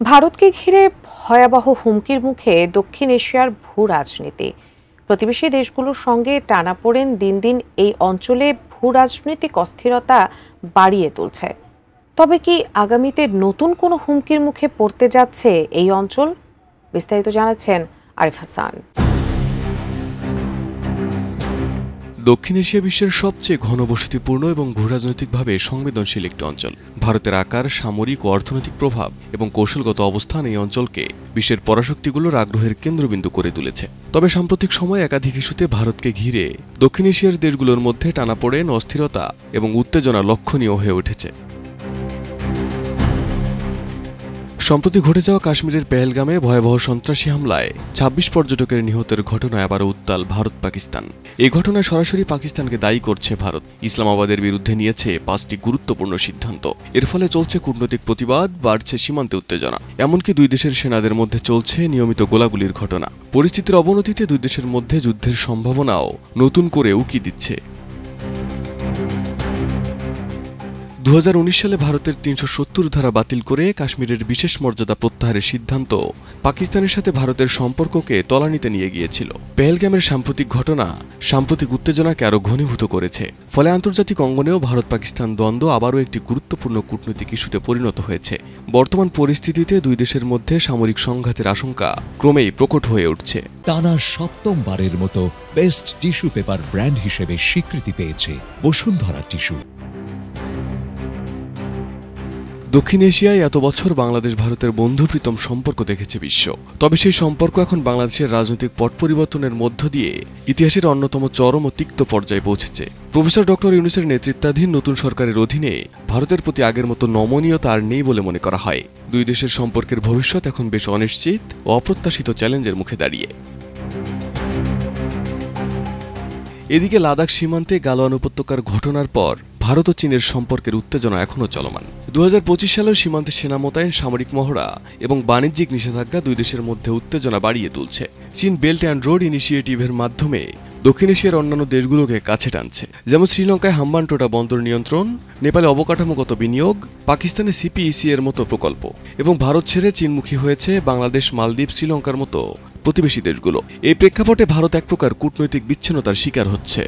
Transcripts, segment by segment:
ভারতকে ঘিরে ভয়াবহ হুমকির মুখে দক্ষিণ এশিয়ার ভূ রাজনীতি। প্রতিবেশী দেশগুলোর সঙ্গে টানাপোড়েন দিন দিন এই অঞ্চলে ভূ রাজনৈতিক অস্থিরতা বাড়িয়ে তুলছে। তবে কি আগামীতে নতুন কোনো হুমকির মুখে পড়তে যাচ্ছে এই অঞ্চল? বিস্তারিত জানাচ্ছেন আরিফ হাসান। দক্ষিণ এশিয়া বিশ্বের সবচেয়ে ঘনবসতিপূর্ণ এবং ভূরাজনৈতিকভাবে সংবেদনশীল একটি অঞ্চল। ভারতের আকার, সামরিক ও অর্থনৈতিক প্রভাব এবং কৌশলগত অবস্থান এই অঞ্চলকে বিশ্বের পরাশক্তিগুলোর আগ্রহের কেন্দ্রবিন্দু করে তুলেছে। তবে সাম্প্রতিক সময়ে একাধিক ইস্যুতে ভারতকে ঘিরে দক্ষিণ এশিয়ার দেশগুলোর মধ্যে টানাপোড়েন, অস্থিরতা এবং উত্তেজনা লক্ষণীয় হয়ে উঠেছে। সম্প্রতি ঘটে যাওয়া কাশ্মীরের পেহেলগামে ভয়াবহ সন্ত্রাসী হামলায় ২৬ পর্যটকের নিহতের ঘটনায় আবারও উত্তাল ভারত পাকিস্তান। এই ঘটনায় সরাসরি পাকিস্তানকে দায়ী করছে ভারত। ইসলামাবাদের বিরুদ্ধে নিয়েছে ৫টি গুরুত্বপূর্ণ সিদ্ধান্ত। এর ফলে চলছে কূটনৈতিক প্রতিবাদ, বাড়ছে সীমান্তে উত্তেজনা। এমনকি দুই দেশের সেনাদের মধ্যে চলছে নিয়মিত গোলাগুলির ঘটনা। পরিস্থিতির অবনতিতে দুই দেশের মধ্যে যুদ্ধের সম্ভাবনাও নতুন করে উকি দিচ্ছে। ২০১৯ সালে ভারতের ৩৭০ ধারা বাতিল করে কাশ্মীরের বিশেষ মর্যাদা প্রত্যাহারের সিদ্ধান্ত পাকিস্তানের সাথে ভারতের সম্পর্ককে তলানিতে নিয়ে গিয়েছিল। পেহেলগামের সাম্প্রতিক ঘটনা সাম্প্রতিক উত্তেজনাকে আরও ঘনীভূত করেছে। ফলে আন্তর্জাতিক অঙ্গনেও ভারত পাকিস্তান দ্বন্দ্ব আবারও একটি গুরুত্বপূর্ণ কূটনৈতিক ইস্যুতে পরিণত হয়েছে। বর্তমান পরিস্থিতিতে দুই দেশের মধ্যে সামরিক সংঘাতের আশঙ্কা ক্রমেই প্রকট হয়ে উঠছে। টানা সপ্তমবারের মতো বেস্ট টিস্যু পেপার ব্র্যান্ড হিসেবে স্বীকৃতি পেয়েছে বসুন্ধরা টিস্যু। দক্ষিণ এশিয়ায় এত বছর বাংলাদেশ ভারতের বন্ধুপ্রীতম সম্পর্ক দেখেছে বিশ্ব। তবে সেই সম্পর্ক এখন বাংলাদেশের রাজনৈতিক পট পরিবর্তনের মধ্য দিয়ে ইতিহাসের অন্যতম চরম ও তিক্ত পর্যায়ে পৌঁছেছে। প্রফেসর ডক্টর ইউনূসের নেতৃত্বাধীন নতুন সরকারের অধীনে ভারতের প্রতি আগের মতো নমনীয়তা আর নেই বলে মনে করা হয়। দুই দেশের সম্পর্কের ভবিষ্যৎ এখন বেশ অনিশ্চিত ও অপ্রত্যাশিত চ্যালেঞ্জের মুখে দাঁড়িয়ে। এদিকে লাদাখ সীমান্তে গালওয়ান উপত্যকার ঘটনার পর ভারত ও চীনের সম্পর্কের উত্তেজনা এখনও চলমান। ২০২৫ সালের সীমান্তে সেনা মোতায়েন, সামরিক মহড়া এবং বাণিজ্যিক নিষেধাজ্ঞা দুই দেশের মধ্যে উত্তেজনা বাড়িয়ে তুলছে। চীন বেল্ট অ্যান্ড রোড ইনিশিয়েটিভের মাধ্যমে দক্ষিণ এশিয়ার অন্যান্য দেশগুলোকে কাছে টানছে, যেমন শ্রীলঙ্কায় হাম্বানটোটা বন্দর নিয়ন্ত্রণ, নেপালে অবকাঠামোগত বিনিয়োগ, পাকিস্তানে সিপিইসি এর মতো প্রকল্প, এবং ভারত ছেড়ে চীনমুখী হয়েছে বাংলাদেশ, মালদ্বীপ, শ্রীলঙ্কার মতো প্রতিবেশী দেশগুলো। এই প্রেক্ষাপটে ভারত এক প্রকার কূটনৈতিক বিচ্ছিন্নতার শিকার হচ্ছে।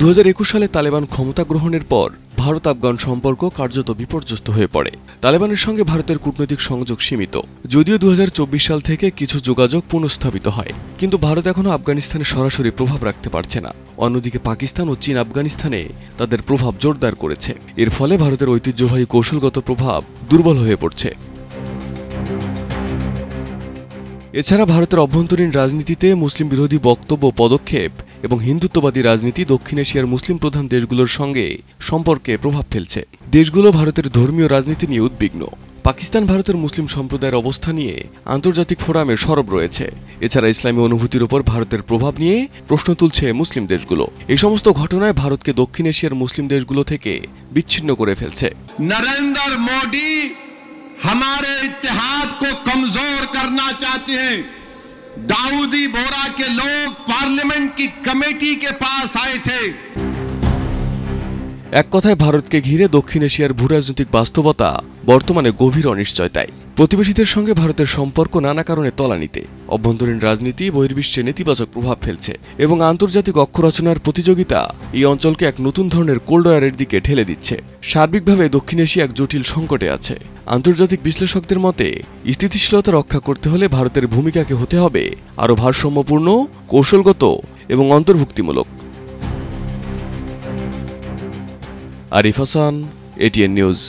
২০২১ সালে তালেবান ক্ষমতা গ্রহণের পর ভারত আফগান সম্পর্ক কার্যত বিপর্যস্ত হয়ে পড়ে। তালেবানের সঙ্গে ভারতের কূটনৈতিক সংযোগ সীমিত, যদিও ২০২৪ সাল থেকে কিছু যোগাযোগ পুনঃস্থাপিত হয়। কিন্তু ভারত এখনও আফগানিস্তানে সরাসরি প্রভাব রাখতে পারছে না। অন্যদিকে পাকিস্তান ও চীন আফগানিস্তানে তাদের প্রভাব জোরদার করেছে। এর ফলে ভারতের ঐতিহ্যবাহী কৌশলগত প্রভাব দুর্বল হয়ে পড়ছে। এছাড়া ভারতের অভ্যন্তরীণ রাজনীতিতে মুসলিম বিরোধী বক্তব্য, পদক্ষেপ এবং হিন্দুত্ববাদী রাজনীতি দক্ষিণ এশিয়ার মুসলিম প্রধান দেশগুলোর সঙ্গে সম্পর্কে প্রভাব ফেলছে। দেশগুলো ভারতের ধর্মীয় রাজনীতি নিয়ে উদ্বিগ্ন। পাকিস্তান ভারতের মুসলিম সম্প্রদায়ের অবস্থা নিয়ে আন্তর্জাতিক ফোরামে সরব রয়েছে। এছাড়া ইসলামী অনুভূতির উপর ভারতের প্রভাব নিয়ে প্রশ্ন তুলছে মুসলিম দেশগুলো। এই সমস্ত ঘটনায় ভারতকে দক্ষিণ এশিয়ার মুসলিম দেশগুলো থেকে বিচ্ছিন্ন করে ফেলছে। नरेंद्र मोदी हमारे इत्तेहाद को कमजोर करना चाहते हैं। दाऊदी बोरा के लोग पार्लियामेंट की कमेटी के पास आए थे। এক কথায় ভারতকে ঘিরে দক্ষিণ এশিয়ার ভূরাজনৈতিক বাস্তবতা বর্তমানে গভীর অনিশ্চয়তায়। প্রতিবেশীদের সঙ্গে ভারতের সম্পর্ক নানা কারণে তলানিতে। অভ্যন্তরীণ রাজনীতি বহির্বিশ্বে নেতিবাচক প্রভাব ফেলছে এবং আন্তর্জাতিক অক্ষ রচনার প্রতিযোগিতা এই অঞ্চলকে এক নতুন ধরনের কোল্ড ওয়ারের দিকে ঠেলে দিচ্ছে। সার্বিকভাবে দক্ষিণ এশিয়া এক জটিল সংকটে আছে। আন্তর্জাতিক বিশ্লেষকদের মতে স্থিতিশীলতা রক্ষা করতে হলে ভারতের ভূমিকাকে হতে হবে আরও ভারসাম্যপূর্ণ, কৌশলগত এবং অন্তর্ভুক্তিমূলক। Arif Hasan, ATN news.